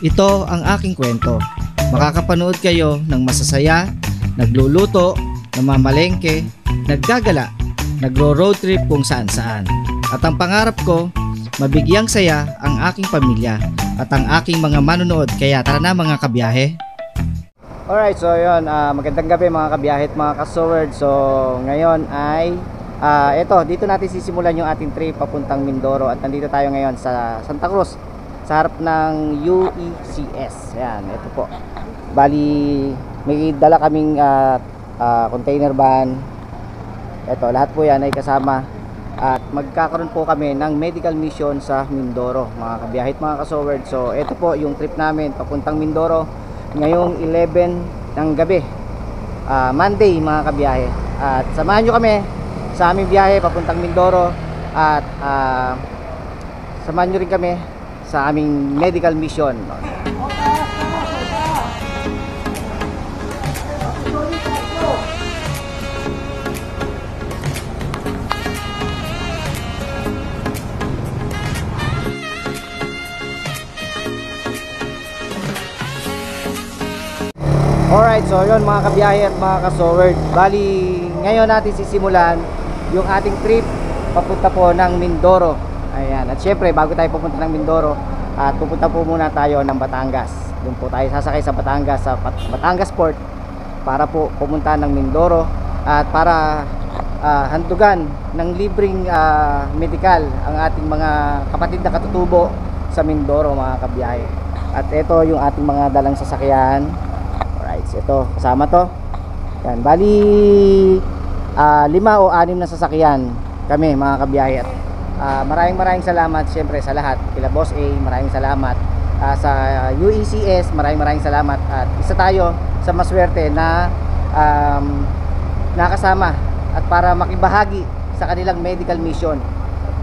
Ito ang aking kwento. Makakapanood kayo ng masasaya, nagluluto, namamalengke, naggagala, nagro-road trip kung saan-saan. At ang pangarap ko, mabigyang saya ang aking pamilya at ang aking mga manonood. Kaya tara na mga kabiyahe. Alright, so yun, magandang gabi mga kabiyahe at mga kasowerd. So ngayon ay dito natin sisimulan yung ating trip papuntang Mindoro. At nandito tayo ngayon sa Santa Cruz, sa harap ng UECS. Ayan, ito po. Bali, may dala kaming container van. Ito, lahat po yan ay kasama. At magkakaroon po kami ng medical mission sa Mindoro, mga kabiyahe at mga kasowerd. So ito po yung trip namin papuntang Mindoro ngayong 11 ng gabi, Monday mga kabiyahe. At samahan nyo kami sa aming biyahe papuntang Mindoro. At samahan nyo rin kami sa aming medical mission. Alright, so yun mga kabiyahe at mga kasowerd. Bali, ngayon natin sisimulan yung ating trip papunta po ng Mindoro. Ayan, at syempre bago tayo pupunta ng Mindoro, at pupunta po muna tayo ng Batangas. Doon po tayo sasakay sa Batangas, sa Batangas Port, para po pumunta ng Mindoro at para handugan ng libreng medical ang ating mga kapatid na katutubo sa Mindoro mga kabiyahe. At ito yung ating mga dalang sasakyan. Alright, so ito, kasama to. Yan, bali 5 o 6 na sasakyan kami mga kabiyahe. Maraming salamat siyempre sa lahat. Kila Boss A, maraming salamat. Sa UECS, maraming salamat. At isa tayo sa maswerte na nakasama at para makibahagi sa kanilang medical mission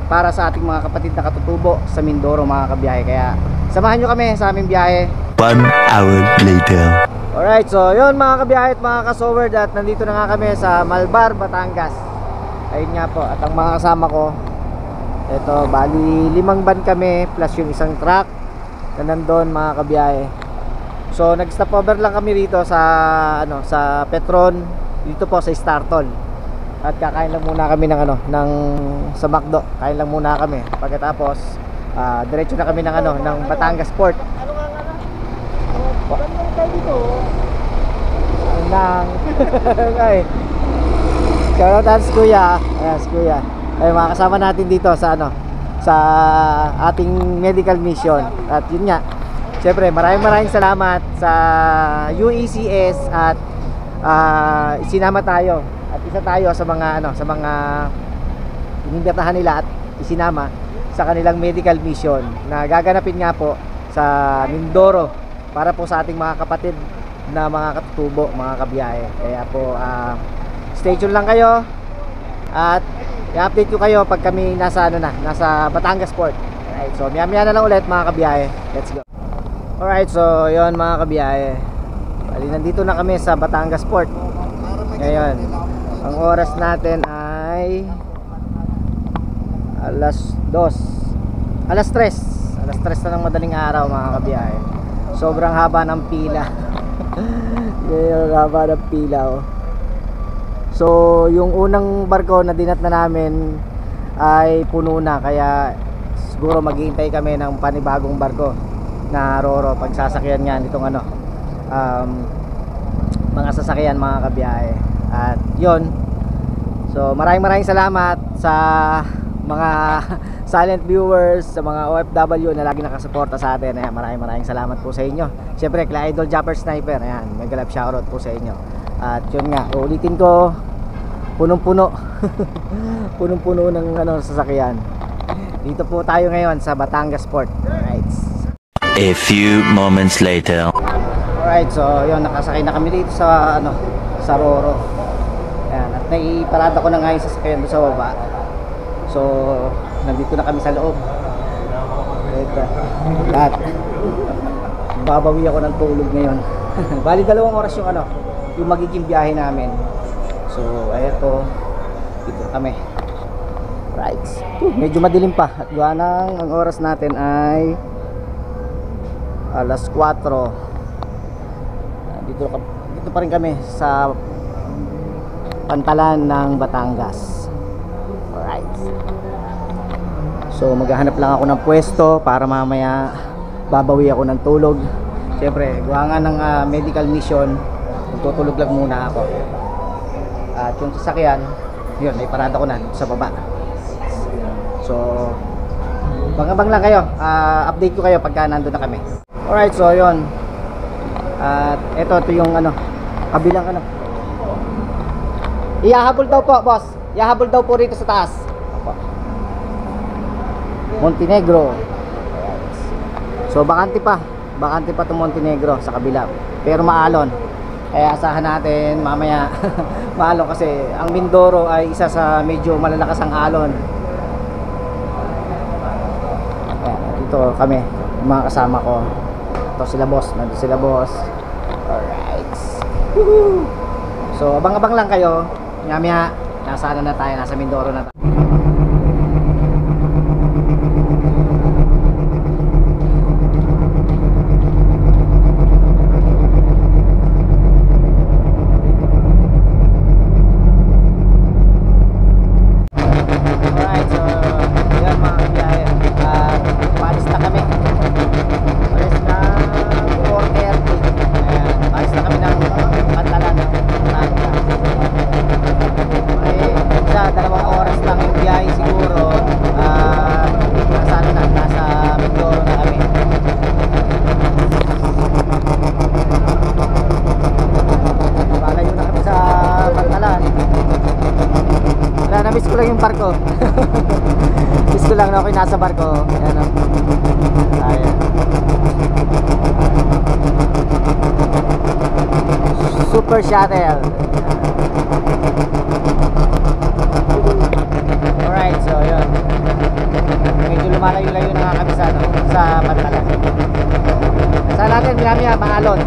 para sa ating mga kapatid na katutubo sa Mindoro mga kabiyahe. Kaya samahan nyo kami sa aming biyahe. 1 hour later. Alright, so yun mga kabiyahe at mga kasowerd, at nandito na nga kami sa Malbar, Batangas. Ayun nga po, at ang mga kasama ko, ito, bali 5 van kami plus yung isang truck na nandun mga kabiyahe. So nag-stop over lang kami rito sa sa Petron, dito po sa Startol. At kakain lang muna kami ng sa McDo. Kain lang muna kami. Pagkatapos diretso na kami ng Batangas Port. Nang okay. Shoutout sa kuya. Ayan, si kuya. Ay mga kasama natin dito sa sa ating medical mission. At yun nga, syempre maraming salamat sa UECS at isinama tayo at isa tayo sa mga inimbitahan nila at isinama sa kanilang medical mission na gaganapin nga po sa Mindoro para po sa ating mga kapatid na mga katutubo, mga kabiyahe. Kaya po stay tuned lang kayo at i-update ko kayo pag kami nasa Batangas Port. Alright, so maya na lang ulit mga kabiyahe. Let's go. Alright, so yun mga kabiyahe, bali nandito na kami sa Batangas Port ngayon. Ang oras natin ay alas 3 na ng madaling araw mga kabiyahe. Sobrang haba ng pila. Yung haba ng pila, oh. So yung unang barko na dinat na namin ay puno na, kaya siguro maghihintay kami ng panibagong barko na Roro pagsasakyan nga nitong mga sasakyan mga kabiyahe. At yun, so maraming salamat sa mga silent viewers, sa mga OFW na lagi nakasuporta sa atin. Ayan, maraming salamat po sa inyo. Siyempre kila Idol Japper Sniper, ayan, mega love shoutout po sa inyo. At yun nga, ulitin ko, punong-puno punong-puno ng sasakyan. Dito po tayo ngayon sa Batangas Port. Alright. A few moments later. Alright, so yun, nakasakay na kami dito sa sa Roro. Ayan, at naiparada ko na nga yung sasakyan doon sa baba. So nandito na kami sa loob. At babawi ako ng tulog ngayon. Bali 2 oras yung magiging biyahe namin. So eto, dito kami. Right. Medyo madilim pa at gawa ng ang oras natin ay alas 4. Dito pa rin kami sa Pantalan ng Batangas. Alright. So maghahanap lang ako ng pwesto para mamaya babawi ako ng tulog. Siyempre, gawa nga ng medical mission, magtutulog lang muna ako. At yung sasakyan, yun, may parada ko na sa baba. So, bang-abang lang kayo. Update ko kayo pagka nandun na kami. Alright, so yun. At ito yung kabilang Ihahabol daw po, boss. Ihahabol daw po rito sa taas. Montenegro. So, bakante pa itong Montenegro sa kabila. Pero maalon. Kaya asahan natin mamaya maalon kasi ang Mindoro ay isa sa medyo malalakas ang alon. Dito kami, mga kasama ko. Ito sila boss, nandito sila boss. Alright. Woohoo! So abang-abang lang kayo. Mamaya nasa na tayo, nasa Mindoro na tayo. Na-miss ko lang yung barko. Miss ko lang na ako'y nasa barko. Ayan o. Ayan. Super Shuttle. Alright, so yun. Medyo lumalayo-layo na nga kami sa Pantalan. Saan natin, minamaya, maalon.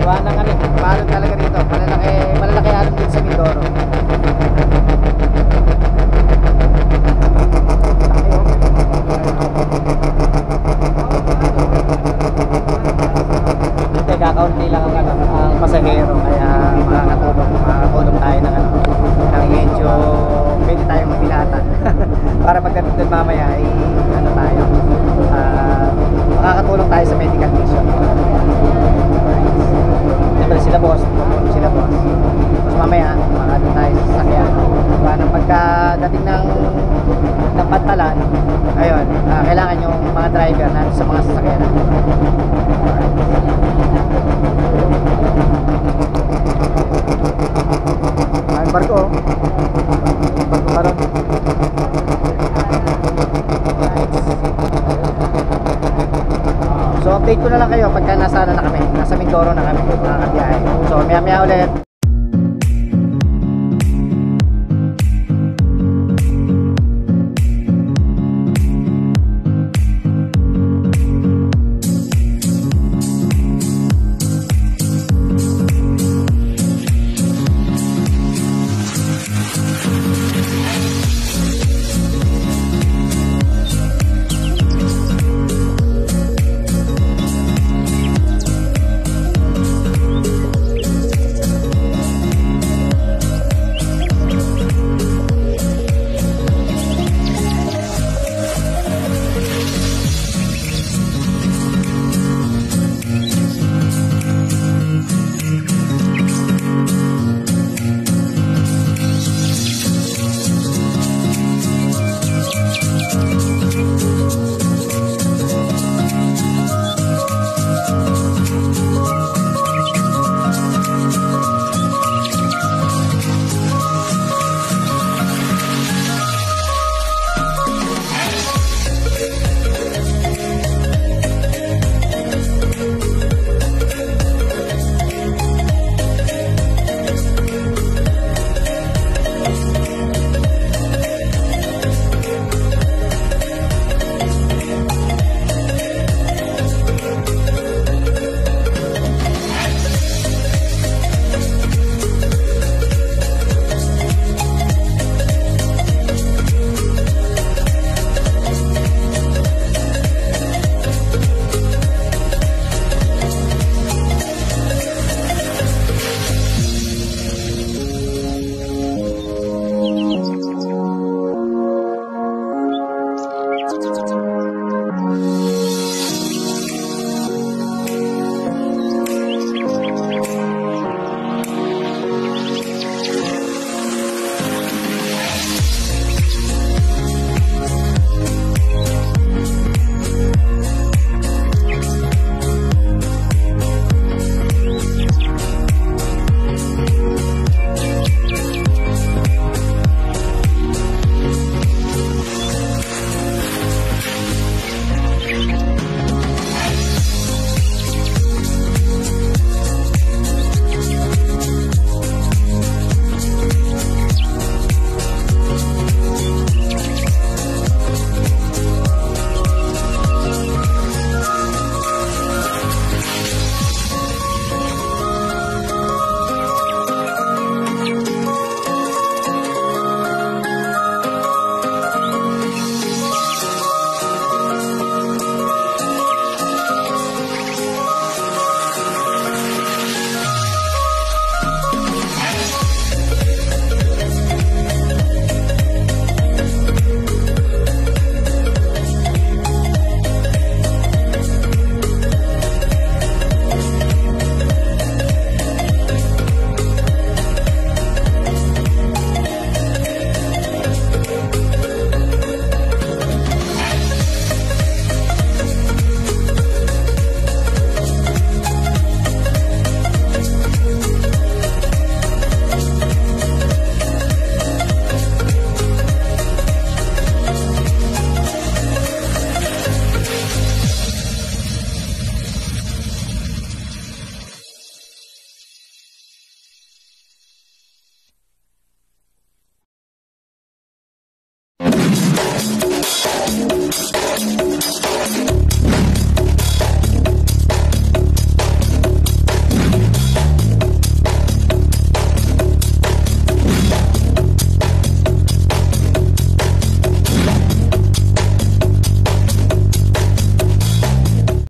Gawa ng maalon talaga rito. Malalaki alon din sa Mindoro. Kakaunti lang ang pasahero, kaya makakatulong tayo ng medyo pwede tayong mabilatan para pagdating doon mamaya ay tayo makakatulong tayo sa medical mission. Siyempre sila boss. Tapos mamaya makakatulong tayo sa sasakyan para pagkadating ng Pantalan, ayun, kailangan yung mga driver natin sa mga sasakyan. Ang barko pa rin. So update ko na lang kayo pagka nasa Mindoro na kami, makakabiyahe. So maya ulit.